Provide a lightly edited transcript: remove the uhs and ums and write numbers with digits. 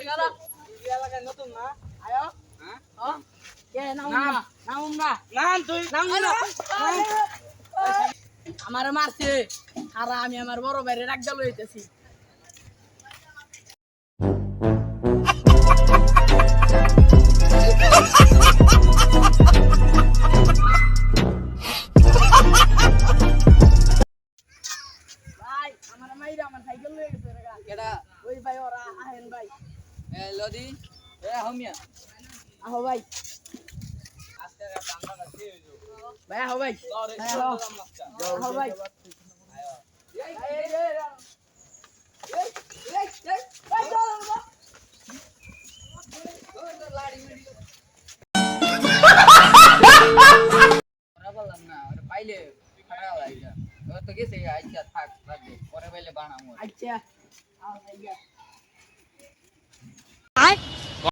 এলাকায় নতুন না আয়ো হ্যাঁ কে নাম তুই আমার মারছে আর আমি আমার বড় ভাইরে রাগদা লইতেছি ভাই আমার মাইরা আমার সাইকেল লয়ে গেছে রে কেডা ওই ভাই ওরা আহেন ভাই এ লদি এ হমিয়া আহো ভাই আস্তে রে বাংলা কি হইলো ভাই আহো ভাই আহো ভাই বললাম না ওরে পাইলে খারাপ লাগা ও তো গেছে আইছা থাক রাখবে পরে পাইলে বানামু আচ্ছা আও ভাই